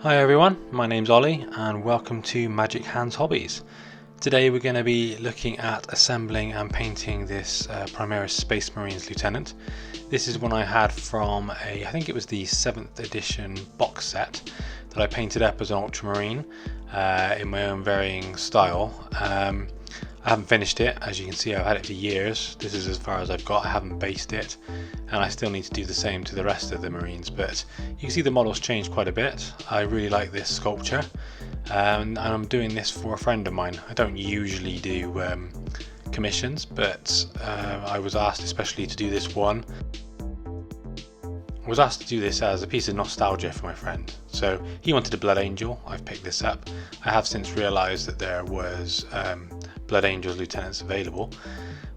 Hi everyone, my name's Ollie and welcome to Magic Hands Hobbies. Today we're going to be looking at assembling and painting this Primaris Space Marines Lieutenant. This is one I had from I think it was the 7th edition box set that I painted up as an Ultramarine in my own varying style. I haven't finished it, as you can see I've had it for years. This is as far as I've got, I haven't based it, and I still need to do the same to the rest of the Marines, but you can see the model's changed quite a bit. I really like this sculpture, and I'm doing this for a friend of mine. I don't usually do commissions, but I was asked especially to do this one. I was asked to do this as a piece of nostalgia for my friend. So he wanted a Blood Angel, I've picked this up. I have since realised that there was Blood Angels Lieutenants available,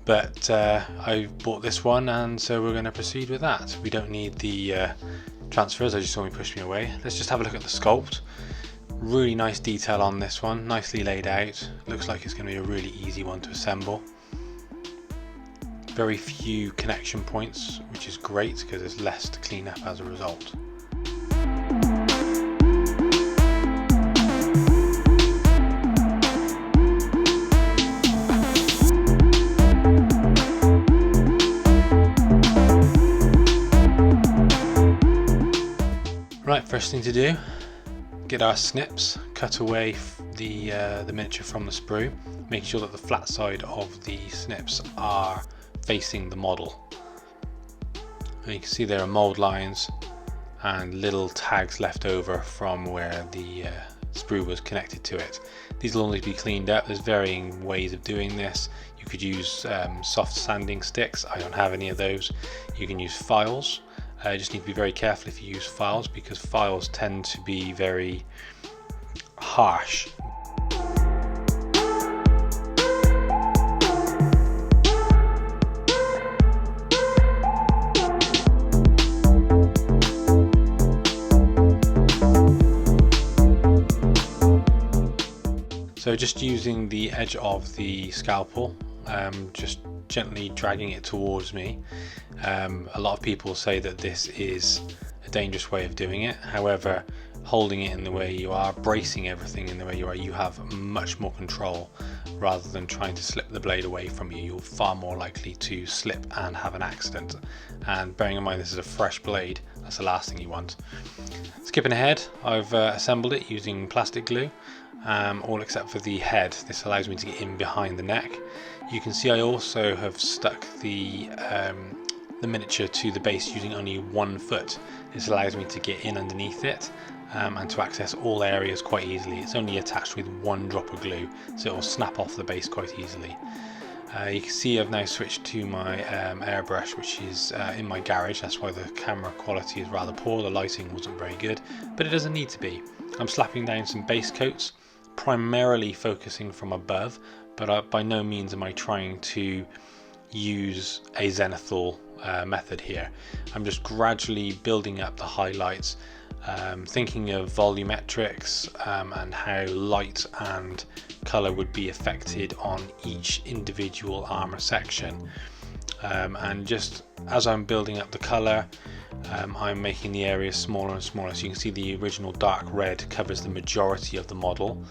but I bought this one, and so we're going to proceed with that. We don't need the transfers, I just saw me push me away. Let's just have a look at the sculpt. Really nice detail on this one, nicely laid out. Looks like it's going to be a really easy one to assemble. Very few connection points, which is great because there's less to clean up as a result. Right, first thing to do, get our snips, cut away the miniature from the sprue, make sure that the flat side of the snips are facing the model. And you can see there are mold lines and little tags left over from where the sprue was connected to it. These will only be cleaned up. There's varying ways of doing this. You could use soft sanding sticks. I don't have any of those. You can use files. You just need to be very careful if you use files, because files tend to be very harsh. So just using the edge of the scalpel, just gently dragging it towards me. A lot of people say that this is a dangerous way of doing it. However, holding it in the way you are, bracing everything in the way you have much more control rather than trying to slip the blade away from you. You're far more likely to slip and have an accident. And bearing in mind this is a fresh blade, that's the last thing you want. Skipping ahead, I've assembled it using plastic glue. All except for the head. This allows me to get in behind the neck. You can see I also have stuck the miniature to the base using only 1 foot. This allows me to get in underneath it and to access all areas quite easily. It's only attached with 1 drop of glue, so it will snap off the base quite easily. You can see I've now switched to my airbrush, which is in my garage. That's why the camera quality is rather poor. The lighting wasn't very good, but it doesn't need to be. I'm slapping down some base coats, primarily focusing from above, but by no means am I trying to use a zenithal method here. I'm just gradually building up the highlights, thinking of volumetrics and how light and colour would be affected on each individual armour section. And just as I'm building up the colour, I'm making the areas smaller and smaller. So you can see the original dark red covers the majority of the model,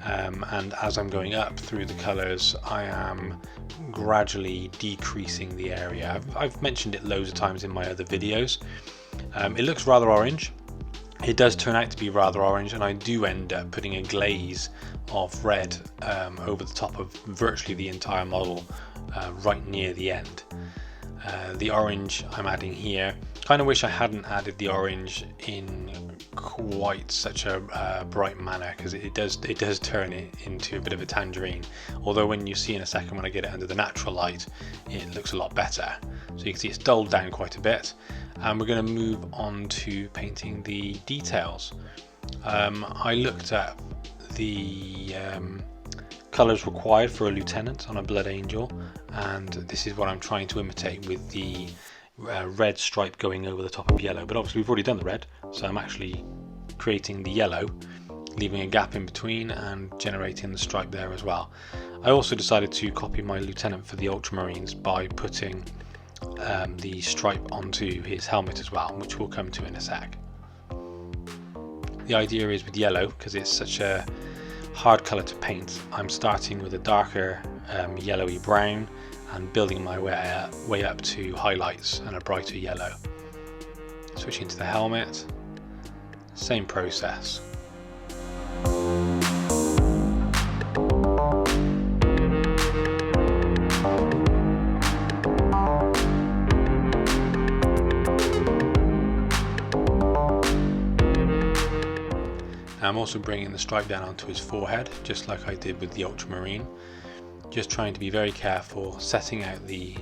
and as I'm going up through the colours, I am gradually decreasing the area. I've mentioned it loads of times in my other videos. It looks rather orange. It does turn out to be rather orange, and I do end up putting a glaze of red over the top of virtually the entire model right near the end. The orange I'm adding here, kind of wish I hadn't added the orange in quite such a bright manner, because it does turn it into a bit of a tangerine, although when you see in a second when I get it under the natural light it looks a lot better. So you can see it's dulled down quite a bit, and we're going to move on to painting the details. I looked at the colours required for a lieutenant on a Blood Angel, and this is what I'm trying to imitate with the red stripe going over the top of yellow. But obviously we've already done the red, so I'm actually creating the yellow, leaving a gap in between and generating the stripe there as well. I also decided to copy my lieutenant for the Ultramarines by putting the stripe onto his helmet as well, which we'll come to in a sec. The idea is with yellow, because it's such a hard colour to paint, I'm starting with a darker yellowy brown and building my way up to highlights and a brighter yellow. Switching to the helmet, same process. I'm also bringing the stripe down onto his forehead, just like I did with the Ultramarine. Just trying to be very careful, setting out the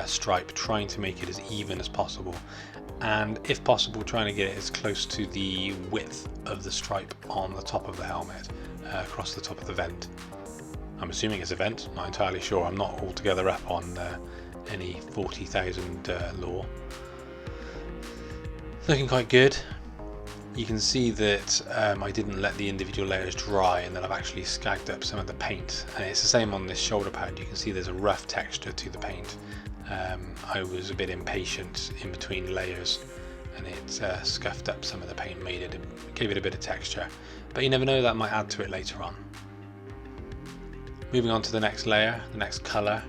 stripe, trying to make it as even as possible, and if possible trying to get it as close to the width of the stripe on the top of the helmet, across the top of the vent. I'm assuming it's a vent, not entirely sure, I'm not altogether up on any 40,000 lore. Looking quite good. You can see that I didn't let the individual layers dry, and that I've actually scagged up some of the paint, and it's the same on this shoulder pad. You can see there's a rough texture to the paint. I was a bit impatient in between layers, and it scuffed up some of the paint, gave it a bit of texture, but you never know, that might add to it later on. Moving on to the next layer, the next colour,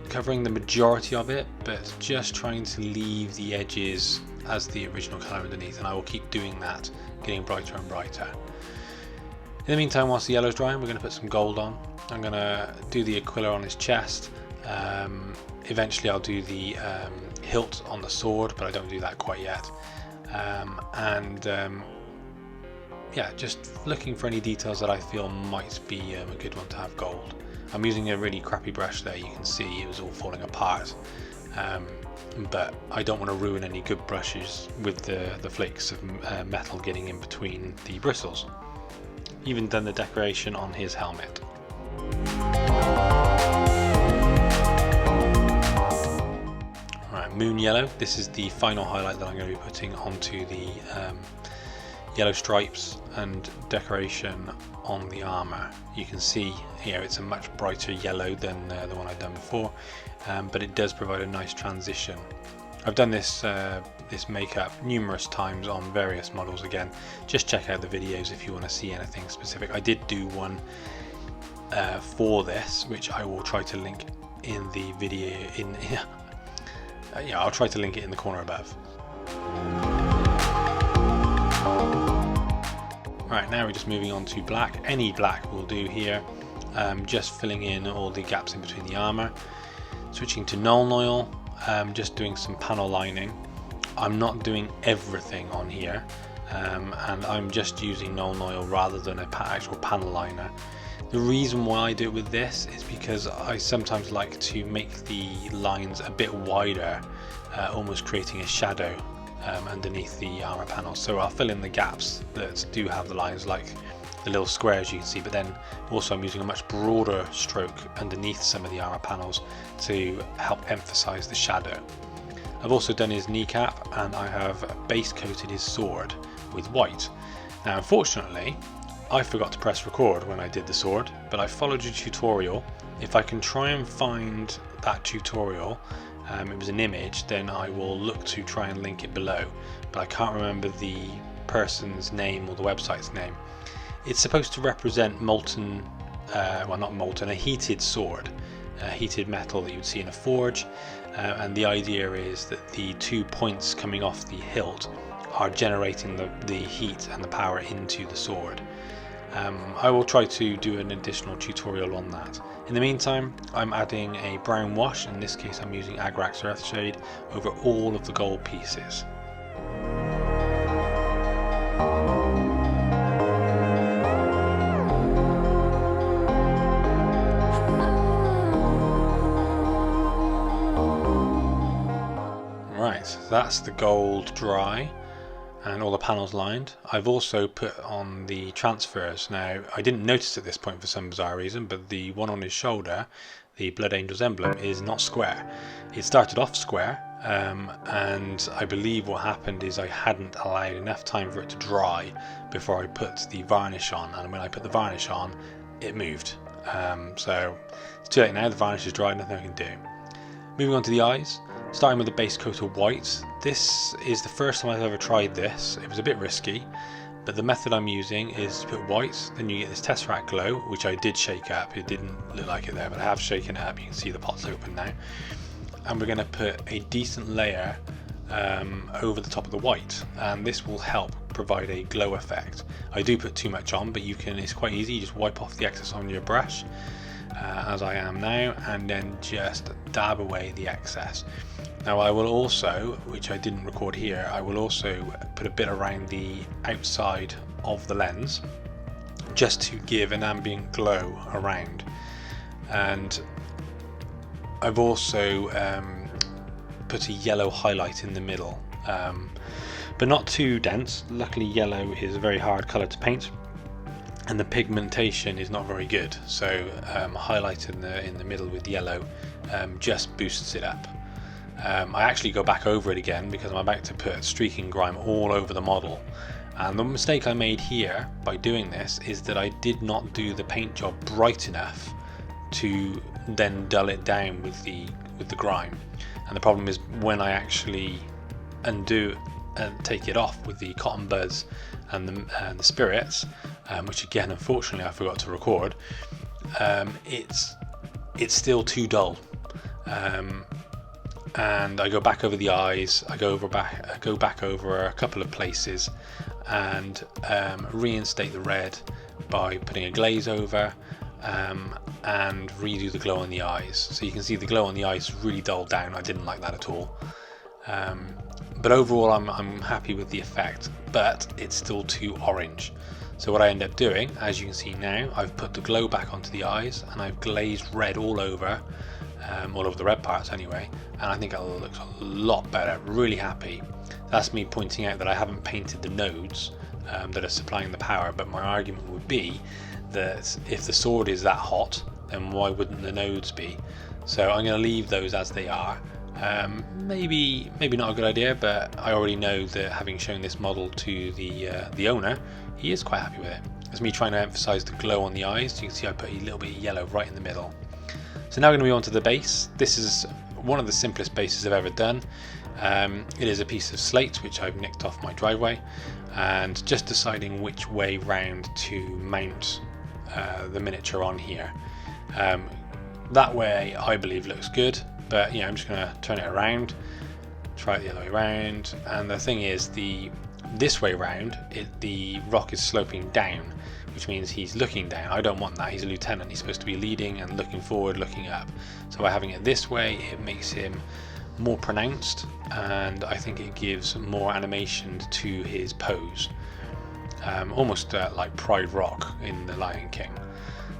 covering the majority of it, but just trying to leave the edges as the original colour underneath, and I will keep doing that, getting brighter and brighter. In the meantime, whilst the yellow's drying, we're going to put some gold on. I'm going to do the Aquila on his chest. Eventually I'll do the hilt on the sword, but I don't do that quite yet. Yeah, just looking for any details that I feel might be a good one to have gold. I'm using a really crappy brush there, you can see it was all falling apart. But I don't want to ruin any good brushes with the flakes of metal getting in between the bristles. Even done the decoration on his helmet. Alright, moon yellow. This is the final highlight that I'm going to be putting onto the yellow stripes and decoration on the armour. You can see here it's a much brighter yellow than the one I've done before, but it does provide a nice transition. I've done this this makeup numerous times on various models. Again, just check out the videos if you want to see anything specific. I did do one for this, which I will try to link in the video yeah, I'll try to link it in the corner above. Right, now we're just moving on to black. Any black will do here, just filling in all the gaps in between the armour. Switching to Nuln Oil, just doing some panel lining. I'm not doing everything on here, and I'm just using Nuln Oil rather than an actual panel liner. The reason why I do it with this is because I sometimes like to make the lines a bit wider, almost creating a shadow underneath the armour panels. So I'll fill in the gaps that do have the lines, like the little squares you can see, but then also I'm using a much broader stroke underneath some of the armour panels to help emphasise the shadow. I've also done his kneecap, and I have base coated his sword with white. Now unfortunately I forgot to press record when I did the sword, but I followed a tutorial. If I can try and find that tutorial, it was an image, then I will look to try and link it below, but I can't remember the person's name or the website's name. It's supposed to represent molten, well not molten, a heated sword, heated metal that you'd see in a forge, and the idea is that the 2 points coming off the hilt are generating the heat and the power into the sword. I will try to do an additional tutorial on that. In the meantime, I'm adding a brown wash. In this case I'm using Agrax Earthshade over all of the gold pieces. Right, so that's the gold dry and all the panels lined. I've also put on the transfers. Now I didn't notice at this point for some bizarre reason, but the one on his shoulder, the Blood Angel's emblem, is not square. It started off square, and I believe what happened is I hadn't allowed enough time for it to dry before I put the varnish on, and when I put the varnish on it moved. So it's too late now, the varnish is dry, nothing I can do. Moving on to the eyes, starting with the base coat of white. This is the first time I've ever tried this. It was a bit risky, but the method I'm using is to put whites, then you get this Tesseract glow, which I did shake up. It didn't look like it there, but I have shaken it up. You can see the pot's open now. And we're going to put a decent layer over the top of the white, and this will help provide a glow effect. I do put too much on, but it's quite easy. You just wipe off the excess on your brush, as I am now, and then just dab away the excess. Now I will also, which I didn't record here, I will also put a bit around the outside of the lens just to give an ambient glow around. And I've also put a yellow highlight in the middle, but not too dense. Luckily yellow is a very hard colour to paint and the pigmentation is not very good, so highlight in the middle with yellow just boosts it up. I actually go back over it again because I'm about to put streaking grime all over the model, and the mistake I made here by doing this is that I did not do the paint job bright enough to then dull it down with the grime. And the problem is when I actually undo and take it off with the cotton buds and the spirits, which again unfortunately I forgot to record, it's still too dull. And I go back over the eyes, I go back over a couple of places and reinstate the red by putting a glaze over, and redo the glow on the eyes. So you can see the glow on the eyes really dulled down. I didn't like that at all. But overall I'm happy with the effect, but it's still too orange. So what I end up doing, as you can see now, I've put the glow back onto the eyes and I've glazed red all over the red parts anyway, and I think it looks a lot better. Really happy. That's me pointing out that I haven't painted the nodes that are supplying the power, but my argument would be that if the sword is that hot, then why wouldn't the nodes be? So I'm going to leave those as they are. Maybe not a good idea, but I already know that having shown this model to the owner, he is quite happy with it. It's me trying to emphasize the glow on the eyes. You can see I put a little bit of yellow right in the middle. So now we're going to move on to the base. This is one of the simplest bases I've ever done. It is a piece of slate which I've nicked off my driveway, and just deciding which way round to mount the miniature on here. That way I believe looks good, but I'm just going to turn it around, try it the other way around, and the thing is this way round the rock is sloping down, which means he's looking down. I don't want that. He's a lieutenant. He's supposed to be leading and looking forward, looking up. So by having it this way, it makes him more pronounced, and I think it gives more animation to his pose. Almost like Pride Rock in The Lion King.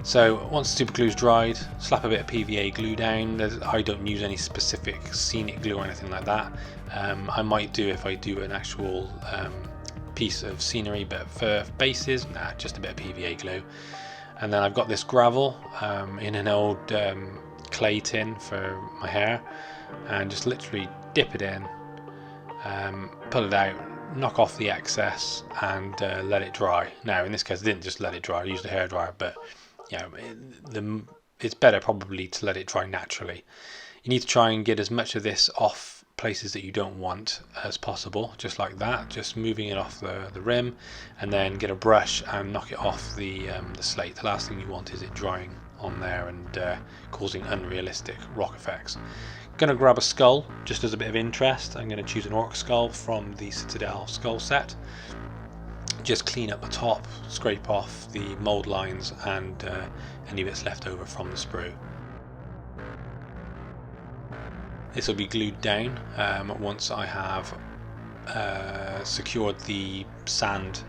So once the super glue's dried, slap a bit of PVA glue down. I don't use any specific scenic glue or anything like that. I might do if I do an actual piece of scenery, but for bases, nah, just a bit of PVA glue. And then I've got this gravel in an old clay tin for my hair, and just literally dip it in, pull it out, knock off the excess, and let it dry. Now in this case I didn't just let it dry, I used a hairdryer, but it's better probably to let it dry naturally. You need to try and get as much of this off places that you don't want as possible, just like that, just moving it off the rim, and then get a brush and knock it off the slate. The last thing you want is it drying on there and causing unrealistic rock effects. Gonna grab a skull just as a bit of interest. I'm going to choose an orc skull from the Citadel skull set. Just clean up the top, scrape off the mold lines and any bits left over from the sprue. This will be glued down once I have secured the sand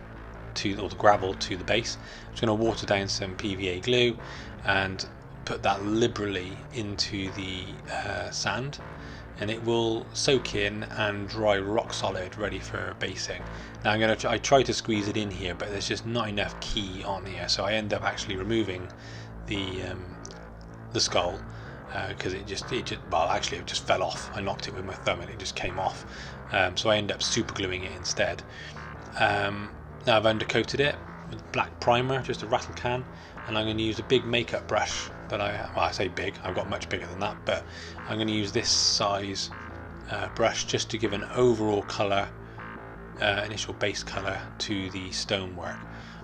or the gravel to the base. I'm just going to water down some PVA glue and put that liberally into the sand, and it will soak in and dry rock solid, ready for basing. Now I try to squeeze it in here, but there's just not enough key on here, so I end up actually removing the skull because it just fell off. I knocked it with my thumb and it just came off, so I end up super gluing it instead. Now I've undercoated it with black primer, just a rattle can, and I'm going to use a big makeup brush that I say big, I've got much bigger than that, but I'm going to use this size brush just to give an overall colour, initial base colour to the stonework.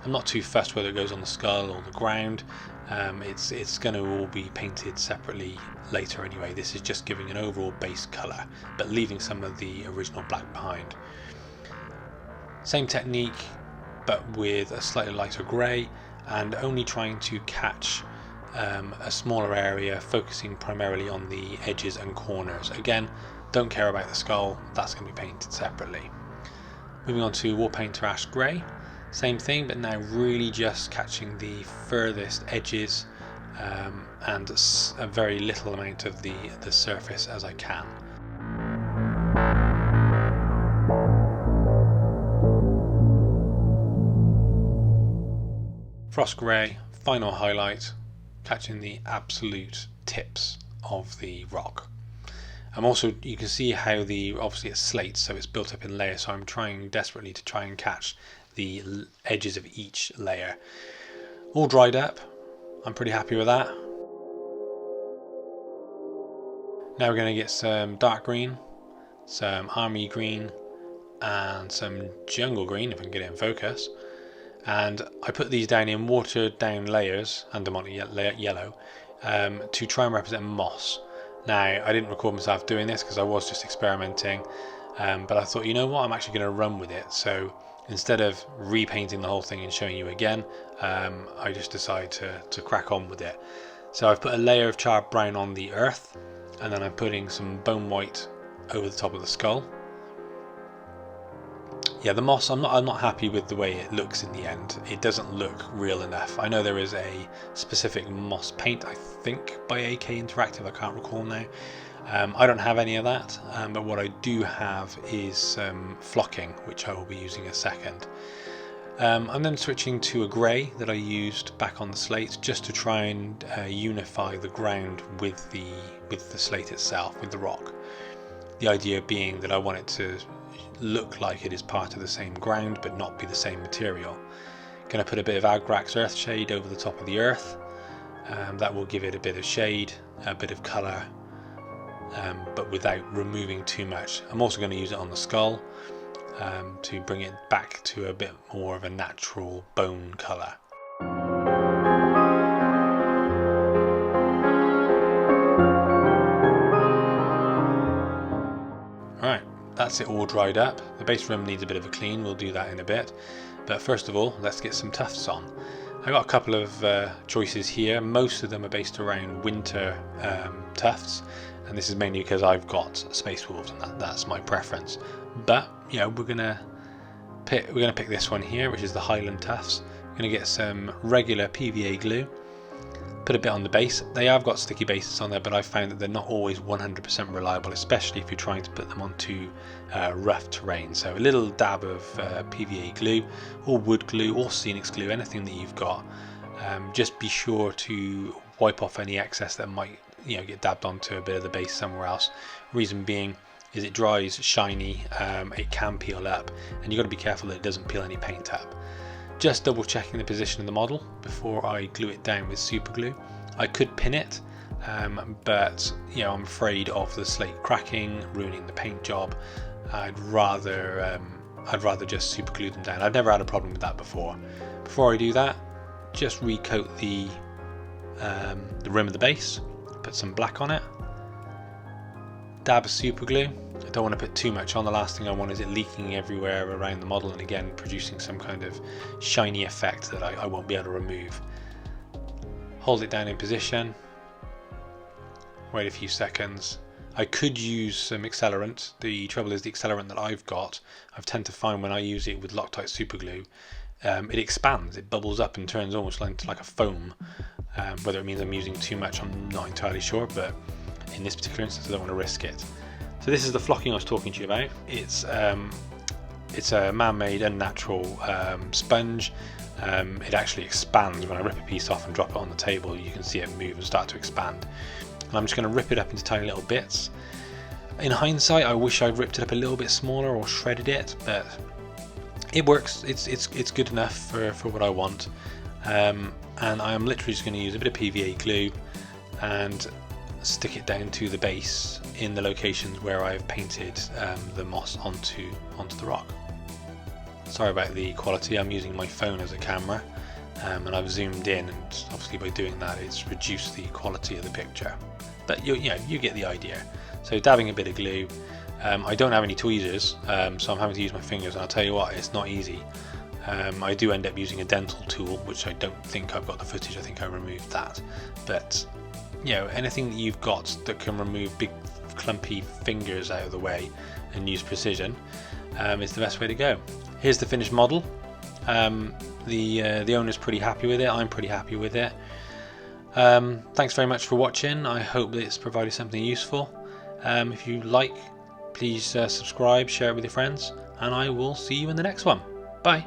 I'm not too fussed whether it goes on the skull or the ground. It's going to all be painted separately later anyway. This is just giving an overall base colour, but leaving some of the original black behind. Same technique, but with a slightly lighter grey, and only trying to catch a smaller area, focusing primarily on the edges and corners. Again, don't care about the skull, that's going to be painted separately. Moving on to War Painter Ash Grey, same thing, but now really just catching the furthest edges and a very little amount of the surface as I can. Frost Grey, final highlight, catching the absolute tips of the rock. I'm also, you can see how obviously it's slate, so it's built up in layers, so I'm trying desperately to try and catch the edges of each layer. All dried up, I'm pretty happy with that. Now we're going to get some dark green, some army green, and some jungle green, if I can get it in focus. And I put these down in watered down layers, andamonite yellow, to try and represent moss. Now, I didn't record myself doing this because I was just experimenting, but I thought, you know what, I'm actually going to run with it. So instead of repainting the whole thing and showing you again, I just decided to crack on with it. So I've put a layer of charred brown on the earth, and then I'm putting some bone white over the top of the skull. Yeah, the moss, I'm not happy with the way it looks in the end. It doesn't look real enough. I know there is a specific moss paint, I think by AK Interactive, I can't recall now. I don't have any of that, but what I do have is some flocking, which I will be using in a second. I'm then switching to a grey that I used back on the slate just to try and unify the ground with the slate itself, with the rock. The idea being that I want it to look like it is part of the same ground but not be the same material. Going to put a bit of Agrax earth shade over the top of the earth. That will give it a bit of shade, a bit of colour, but without removing too much. I'm also going to use it on the skull to bring it back to a bit more of a natural bone colour. Alright, that's it all dried up. The base rim needs a bit of a clean, we'll do that in a bit. But first of all, let's get some tufts on. I got a couple of choices here. Most of them are based around winter tufts, and this is mainly because I've got Space Wolves and that's my preference. But yeah, we're gonna pick this one here, which is the Highland Tufts. We're gonna get some regular PVA glue, put a bit on the base. They have got sticky bases on there, but I've found that they're not always 100% reliable, especially if you're trying to put them onto rough terrain. So a little dab of PVA glue, or wood glue, or Scenics glue, anything that you've got. Just be sure to wipe off any excess that might, get dabbed onto a bit of the base somewhere else. Reason being is it dries shiny, it can peel up, and you've got to be careful that it doesn't peel any paint up. Just double checking the position of the model before I glue it down with super glue. I could pin it, but I'm afraid of the slate cracking, ruining the paint job. I'd rather just super glue them down. I've never had a problem with that before. Before I do that, just recoat the rim of the base, put some black on it, dab of super glue. I don't want to put too much on. The last thing I want is it leaking everywhere around the model and again producing some kind of shiny effect that I won't be able to remove. Hold it down in position, wait a few seconds. I could use some accelerant. The trouble is the accelerant that I've got, I tend to find when I use it with Loctite super glue, it expands, it bubbles up and turns almost into like a foam. Whether it means I'm using too much, I'm not entirely sure, but in this particular instance I don't want to risk it. So this is the flocking I was talking to you about. It's a man-made, unnatural sponge. It actually expands when I rip a piece off and drop it on the table. You can see it move and start to expand. And I'm just going to rip it up into tiny little bits. In hindsight, I wish I'd ripped it up a little bit smaller or shredded it, but it works. It's good enough for what I want. And I am literally just going to use a bit of PVA glue and stick it down to the base in the locations where I've painted the moss onto the rock. Sorry about the quality, I'm using my phone as a camera, and I've zoomed in, and obviously by doing that it's reduced the quality of the picture. But you get the idea. So dabbing a bit of glue. I don't have any tweezers, so I'm having to use my fingers, and I'll tell you what, it's not easy. I do end up using a dental tool, which I don't think I've got the footage, I think I removed that. But anything that you've got that can remove big clumpy fingers out of the way and use precision is the best way to go. Here's the finished model. The owner's pretty happy with it, I'm pretty happy with it. Thanks very much for watching. I hope that it's provided something useful. If you like, please subscribe, share it with your friends, and I will see you in the next one. Bye.